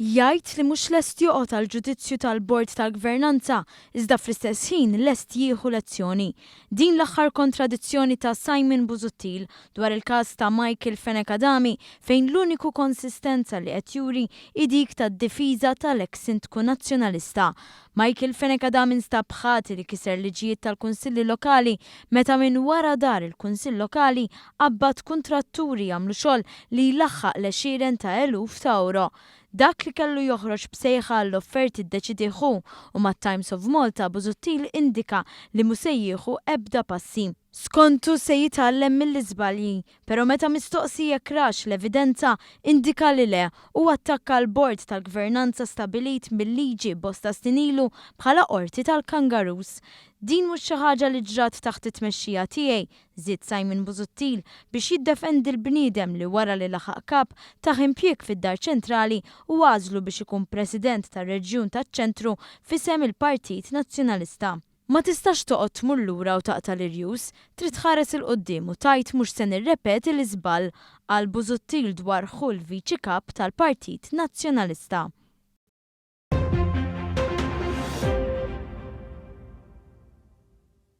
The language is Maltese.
Jgħid li mhux lest joqgħod għall-ġudizzju tal-Bord tal-Gvernanza iżda fl-istess ħin lest jieħu lezzjoni. Din l-aħħar kontradizzjoni ta' Simon Busuttil dwar il-każ ta' Michael Fenekadami fejn l-uniku konsistenza li qed juri dik tad-difiża tal-eks sindku nazzjonalista. Michael Fenekadami nstab ħati li kiser liġijiet tal-Kunsilli Lokali meta minn wara dar il-Kunsill Lokali qabad kuntratturi jagħmlu xogħol li jlaħħaq l-għexieren ta' eluf ta' euro. Dak li kellu joħroġ bsejħa l-offerti ddeċidieħu u mat-Times of Malta Busuttil indika li mhu se jieħu ebda passi. Skontu se jitgħallem mill-iżbalji, però meta mistoqsi jekk rax l-evidenza indika li le u attakka l-Bord tal-Gvernanza stabilit mill-liġi bosta stinilu bħala qorti tal-Kangaroos. Din mhux xi ħaġa li ġrat taħt it-tmexxija tiegħi, żied Simon Busuttil biex jiddefendi l-bniedem li wara li laħaq kap ta' impjieg fid-Dar Ċentrali u għażlu biex ikun President tar-Reġjun taċ-Ċentru f'isem il-Partit Nazzjonalista. Ma tistax toqgħod tmur lura u taqta' l-irjus, trid tħares il quddiem u tajt mhux se nirrepeti l-iżball qal Busuttil dwar ħul viċi kap tal-Partit Nazzjonalista.